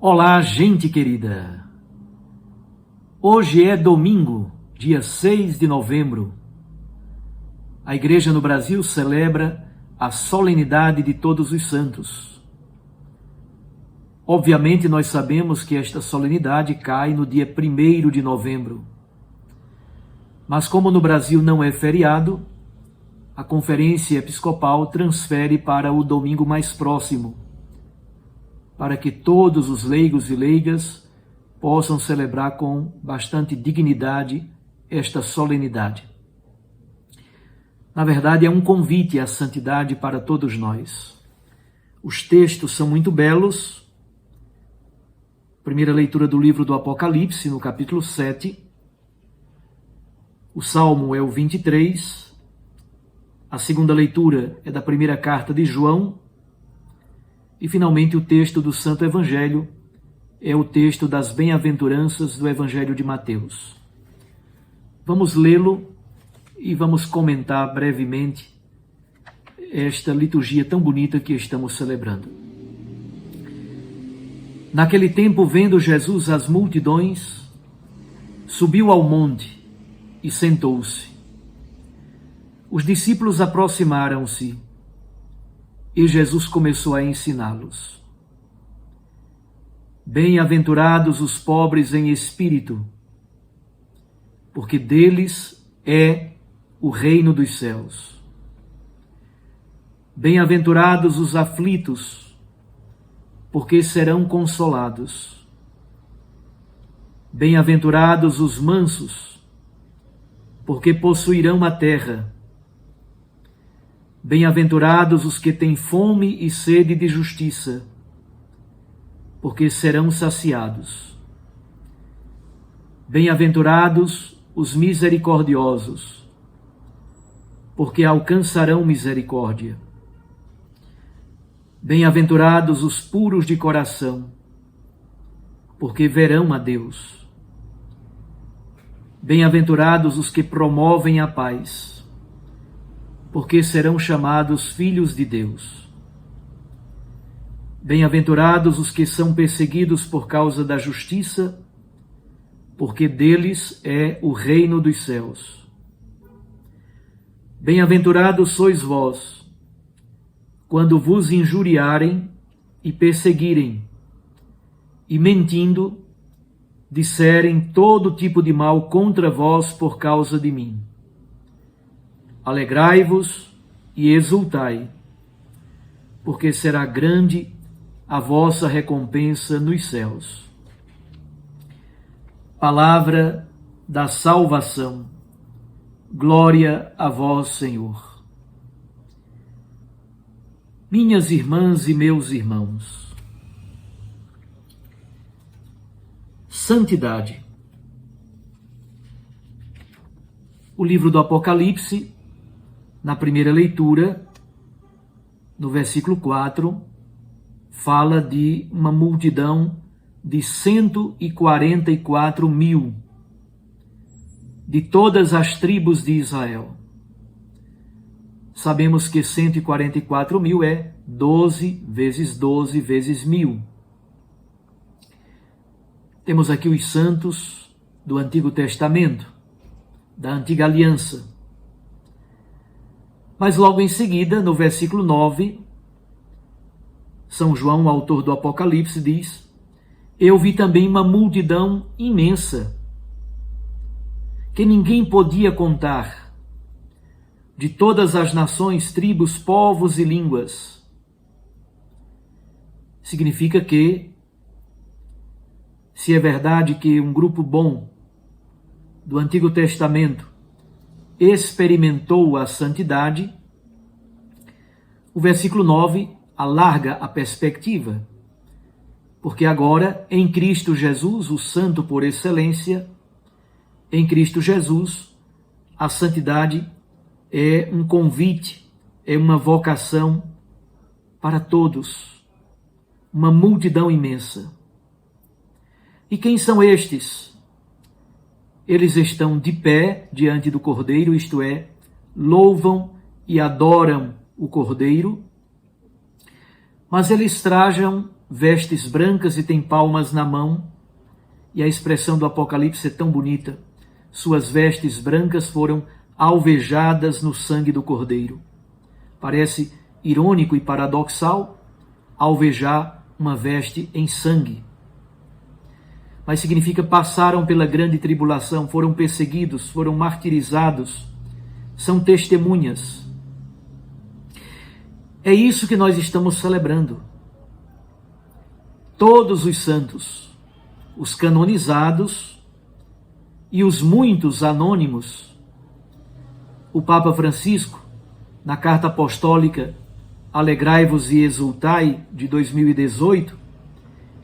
Olá, gente querida! Hoje é domingo, dia 6 de novembro. A Igreja no Brasil celebra a solenidade de Todos os Santos. Obviamente, nós sabemos que esta solenidade cai no dia 1º de novembro. Mas como no Brasil não é feriado, a Conferência Episcopal transfere para o domingo mais próximo, para que todos os leigos e leigas possam celebrar com bastante dignidade esta solenidade. Na verdade, é um convite à santidade para todos nós. Os textos são muito belos. Primeira leitura do livro do Apocalipse, no capítulo 7. O Salmo é o 23. A segunda leitura é da primeira carta de João. E, finalmente, o texto do Santo Evangelho é o texto das bem-aventuranças do Evangelho de Mateus. Vamos lê-lo e vamos comentar brevemente esta liturgia tão bonita que estamos celebrando. Naquele tempo, vendo Jesus as multidões, subiu ao monte e sentou-se. Os discípulos aproximaram-se e Jesus começou a ensiná-los. Bem-aventurados os pobres em espírito, porque deles é o reino dos céus. Bem-aventurados os aflitos, porque serão consolados. Bem-aventurados os mansos, porque possuirão a terra. Bem-aventurados os que têm fome e sede de justiça, porque serão saciados. Bem-aventurados os misericordiosos, porque alcançarão misericórdia. Bem-aventurados os puros de coração, porque verão a Deus. Bem-aventurados os que promovem a paz, porque serão chamados filhos de Deus. Bem-aventurados os que são perseguidos por causa da justiça, porque deles é o reino dos céus. Bem-aventurados sois vós, quando vos injuriarem e perseguirem, e mentindo, disserem todo tipo de mal contra vós por causa de mim. Alegrai-vos e exultai, porque será grande a vossa recompensa nos céus. Palavra da salvação. Glória a vós, Senhor. Minhas irmãs e meus irmãos, santidade. O livro do Apocalipse, na primeira leitura, no versículo 4, fala de uma multidão de 144 mil, de todas as tribos de Israel. Sabemos que 144 mil é 12 vezes 12 vezes 1000. Temos aqui os santos do Antigo Testamento, da Antiga Aliança. Mas logo em seguida, no versículo 9, São João, autor do Apocalipse, diz: eu vi também uma multidão imensa, que ninguém podia contar, de todas as nações, tribos, povos e línguas. Significa que, se é verdade que um grupo bom do Antigo Testamento experimentou a santidade, o versículo 9 alarga a perspectiva, porque agora, em Cristo Jesus, o santo por excelência, em Cristo Jesus, a santidade é um convite, é uma vocação para todos, uma multidão imensa. E quem são estes? Eles estão de pé diante do Cordeiro, isto é, louvam e adoram o Cordeiro, mas eles trajam vestes brancas e tem palmas na mão. E a expressão do Apocalipse é tão bonita. Suas vestes brancas foram alvejadas no sangue do Cordeiro. Parece irônico e paradoxal alvejar uma veste em sangue. Mas significa passaram pela grande tribulação, foram perseguidos, foram martirizados, são testemunhas. É isso que nós estamos celebrando. Todos os santos, os canonizados e os muitos anônimos. O Papa Francisco, na carta apostólica Alegrai-vos e Exultai, de 2018,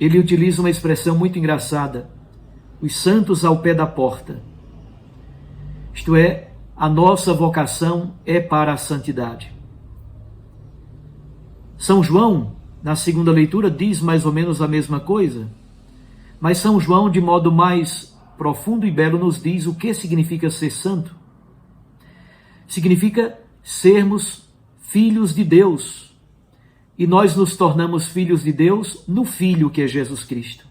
ele utiliza uma expressão muito engraçada: os santos ao pé da porta. Isto é, a nossa vocação é para a santidade. São João, na segunda leitura, diz mais ou menos a mesma coisa, mas São João, de modo mais profundo e belo, nos diz o que significa ser santo. Significa sermos filhos de Deus, e nós nos tornamos filhos de Deus no Filho que é Jesus Cristo.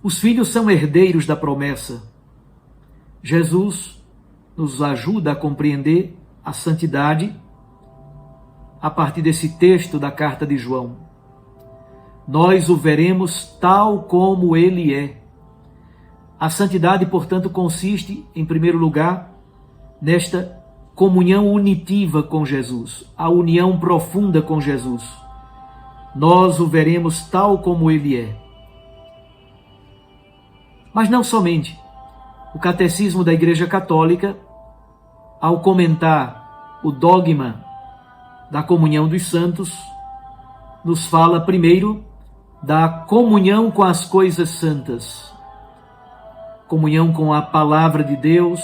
Os filhos são herdeiros da promessa. Jesus nos ajuda a compreender a santidade a partir desse texto da carta de João. Nós o veremos tal como ele é. A santidade, portanto, consiste, em primeiro lugar, nesta comunhão unitiva com Jesus, a união profunda com Jesus. Nós o veremos tal como ele é. Mas não somente. O Catecismo da Igreja Católica, ao comentar o dogma da comunhão dos santos, nos fala primeiro da comunhão com as coisas santas, comunhão com a palavra de Deus,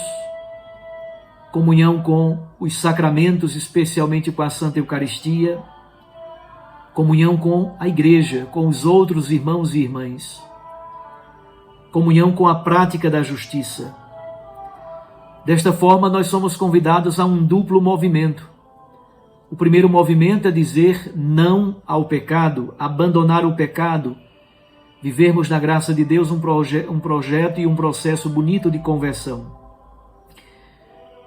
comunhão com os sacramentos, especialmente com a Santa Eucaristia, comunhão com a Igreja, com os outros irmãos e irmãs, comunhão com a prática da justiça. Desta forma, nós somos convidados a um duplo movimento. O primeiro movimento é dizer não ao pecado, abandonar o pecado, vivermos na graça de Deus um projeto e um processo bonito de conversão.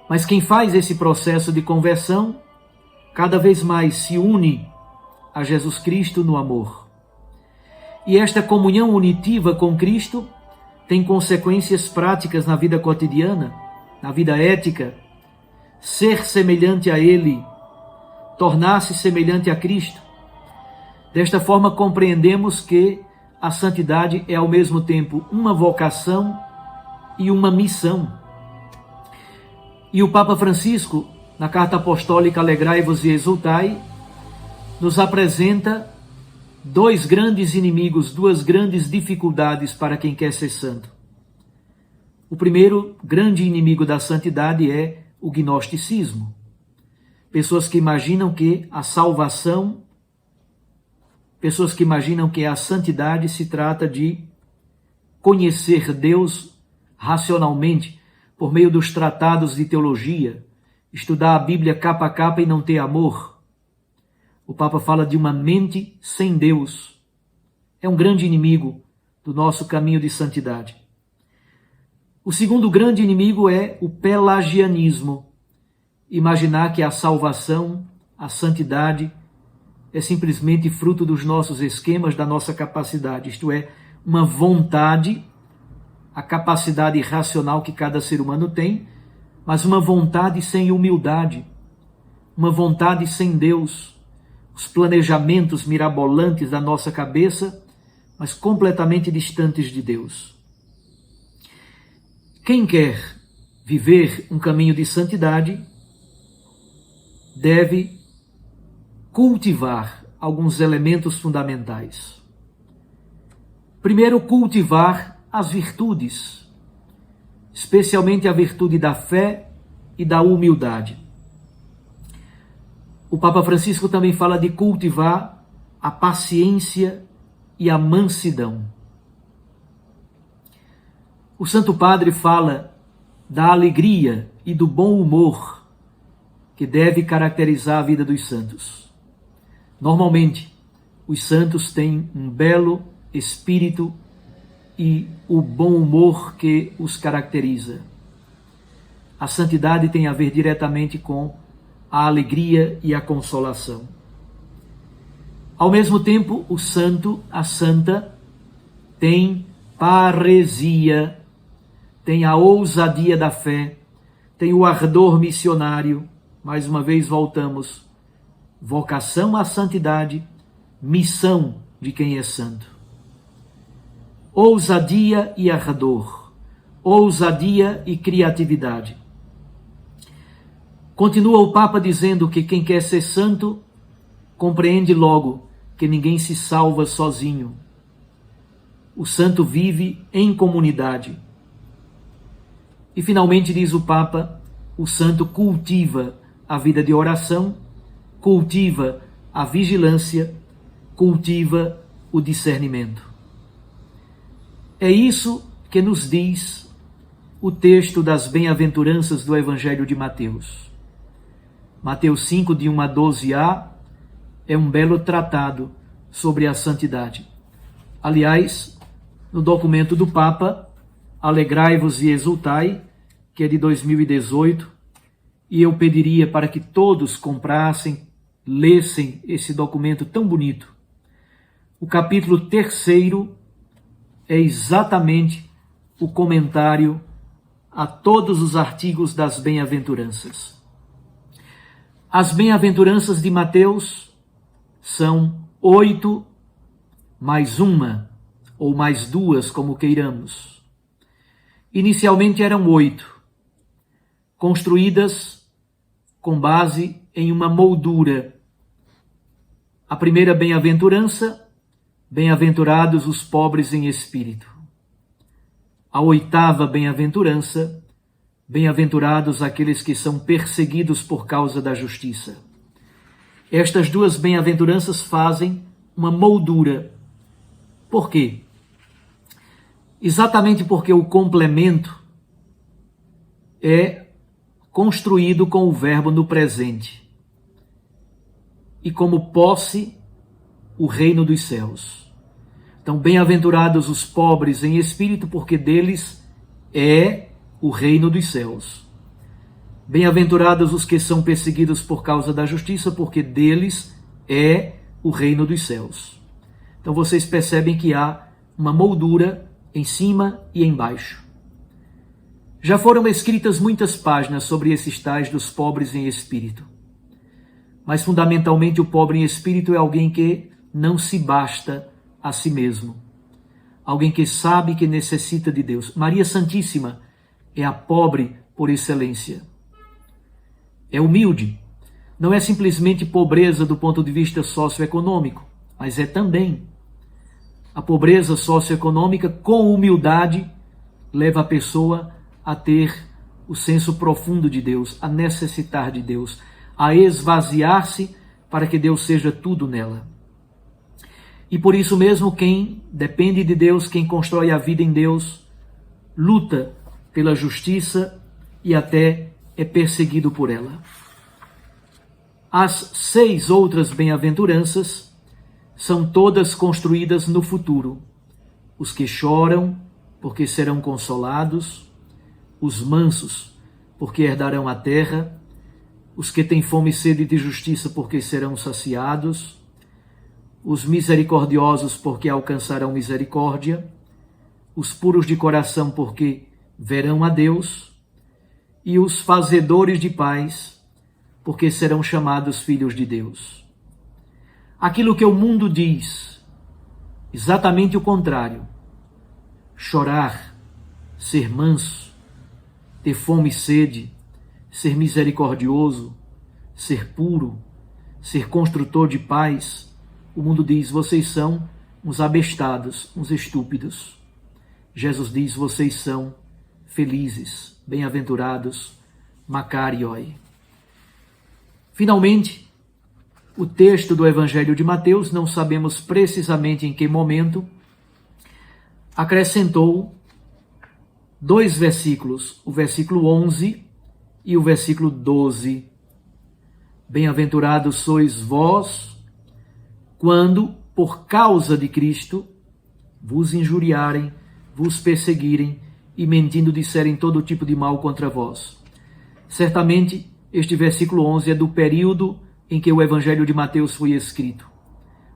Mas quem faz esse processo de conversão, cada vez mais se une a Jesus Cristo no amor. E esta comunhão unitiva com Cristo tem consequências práticas na vida cotidiana, na vida ética. Ser semelhante a Ele, tornar-se semelhante a Cristo. Desta forma, compreendemos que a santidade é ao mesmo tempo uma vocação e uma missão. E o Papa Francisco, na carta apostólica Alegrai-vos e Exultai, nos apresenta dois grandes inimigos, duas grandes dificuldades para quem quer ser santo. O primeiro grande inimigo da santidade é o gnosticismo. Pessoas que imaginam que a salvação, pessoas que imaginam que a santidade se trata de conhecer Deus racionalmente, por meio dos tratados de teologia, estudar a Bíblia capa a capa e não ter amor. O Papa fala de uma mente sem Deus. É um grande inimigo do nosso caminho de santidade. O segundo grande inimigo é o pelagianismo. Imaginar que a salvação, a santidade, é simplesmente fruto dos nossos esquemas, da nossa capacidade, isto é, uma vontade, a capacidade racional que cada ser humano tem, mas uma vontade sem humildade, uma vontade sem Deus, os planejamentos mirabolantes da nossa cabeça, mas completamente distantes de Deus. Quem quer viver um caminho de santidade deve cultivar alguns elementos fundamentais. Primeiro, cultivar as virtudes, especialmente a virtude da fé e da humildade. O Papa Francisco também fala de cultivar a paciência e a mansidão. O Santo Padre fala da alegria e do bom humor que deve caracterizar a vida dos santos. Normalmente, Os santos têm um belo espírito e o bom humor que os caracteriza. A santidade tem a ver diretamente com a alegria e a consolação. Ao mesmo tempo, o santo, a santa, tem paresia, tem a ousadia da fé, tem o ardor missionário. Mais uma vez voltamos. Vocação à santidade, missão de quem é santo. Ousadia e ardor, ousadia e criatividade. Continua o Papa dizendo que quem quer ser santo compreende logo que ninguém se salva sozinho. O santo vive em comunidade. E finalmente diz o Papa, o santo cultiva a vida de oração, cultiva a vigilância, cultiva o discernimento. É isso que nos diz o texto das bem-aventuranças do Evangelho de Mateus. Mateus 5, de 1 a 12a, é um belo tratado sobre a santidade. Aliás, no documento do Papa, Alegrai-vos e exultai, que é de 2018, e eu pediria para que todos comprassem, lessem esse documento tão bonito. O capítulo 3º é exatamente o comentário a todos os artigos das bem-aventuranças. As bem-aventuranças de Mateus são 8 mais uma, ou mais duas, como queiramos. Inicialmente eram 8, construídas com base em uma moldura. A primeira bem-aventurança, bem-aventurados os pobres em espírito. A 8ª bem-aventurança, bem-aventurados aqueles que são perseguidos por causa da justiça. Estas duas bem-aventuranças fazem uma moldura. Por quê? Exatamente porque o complemento é construído com o verbo no presente. E como posse, o reino dos céus. Então, bem-aventurados os pobres em espírito, porque deles é o reino dos céus. Bem-aventurados os que são perseguidos por causa da justiça, porque deles é o reino dos céus. Então vocês percebem que há uma moldura em cima e embaixo. Já foram escritas muitas páginas sobre esses tais dos pobres em espírito. Mas fundamentalmente o pobre em espírito é alguém que não se basta a si mesmo. Alguém que sabe que necessita de Deus. Maria Santíssima é a pobre por excelência. É humilde. Não é simplesmente pobreza do ponto de vista socioeconômico, mas é também. A pobreza socioeconômica, com humildade, leva a pessoa a ter o senso profundo de Deus, a necessitar de Deus, a esvaziar-se para que Deus seja tudo nela. E por isso mesmo, quem depende de Deus, quem constrói a vida em Deus, luta pela justiça e até é perseguido por ela. As 6 outras bem-aventuranças são todas construídas no futuro. Os que choram, porque serão consolados, os mansos, porque herdarão a terra, os que têm fome e sede de justiça, porque serão saciados, os misericordiosos, porque alcançarão misericórdia, os puros de coração, porque verão a Deus, e os fazedores de paz, porque serão chamados filhos de Deus. Aquilo que o mundo diz, exatamente o contrário. Chorar, ser manso, ter fome e sede, ser misericordioso, ser puro, ser construtor de paz. O mundo diz, vocês são uns abestados, uns estúpidos. Jesus diz, vocês são felizes, bem-aventurados, Makarioi. Finalmente, o texto do Evangelho de Mateus, não sabemos precisamente em que momento, acrescentou 2 versículos, o versículo 11 e o versículo 12. Bem-aventurados sois vós, quando por causa de Cristo, vos injuriarem, vos perseguirem e mentindo disserem todo tipo de mal contra vós. Certamente, este versículo 11 é do período em que o Evangelho de Mateus foi escrito.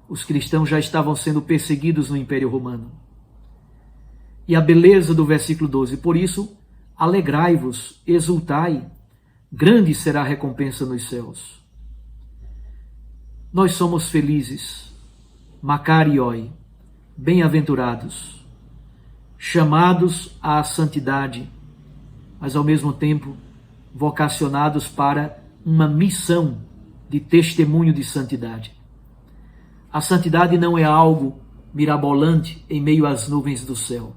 Os cristãos já estavam sendo perseguidos no Império Romano. E a beleza do versículo 12, por isso, alegrai-vos, exultai, grande será a recompensa nos céus. Nós somos felizes, Macarioi, bem-aventurados, chamados à santidade, mas ao mesmo tempo vocacionados para uma missão de testemunho de santidade. A santidade não é algo mirabolante em meio às nuvens do céu.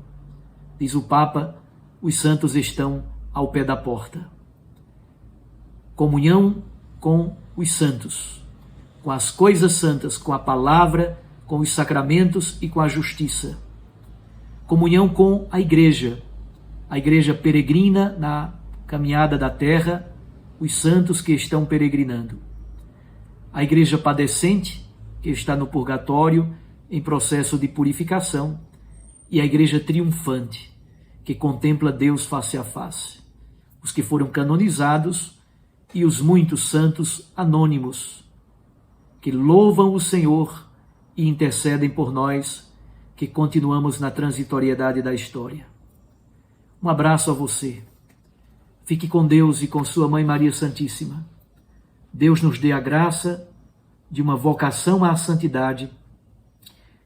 Diz o Papa, os santos estão ao pé da porta. Comunhão com os santos, com as coisas santas, com a palavra, com os sacramentos e com a justiça. Comunhão com a igreja peregrina na caminhada da terra, os santos que estão peregrinando. A igreja padecente, que está no purgatório, em processo de purificação, e a igreja triunfante, que contempla Deus face a face. Os que foram canonizados e os muitos santos anônimos, que louvam o Senhor e intercedem por nós, que continuamos na transitoriedade da história. Um abraço a você. Fique com Deus e com sua Mãe Maria Santíssima. Deus nos dê a graça de uma vocação à santidade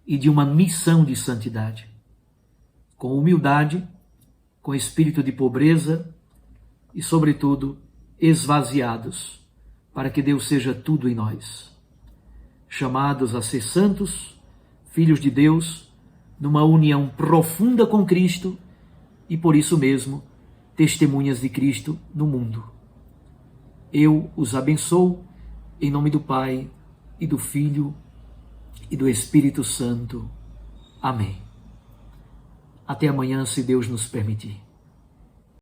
e de uma missão de santidade. Com humildade, com espírito de pobreza e, sobretudo, esvaziados, para que Deus seja tudo em nós. Chamados a ser santos, filhos de Deus, numa união profunda com Cristo e, por isso mesmo, testemunhas de Cristo no mundo. Eu os abençoo em nome do Pai e do Filho e do Espírito Santo. Amém. Até amanhã, se Deus nos permitir.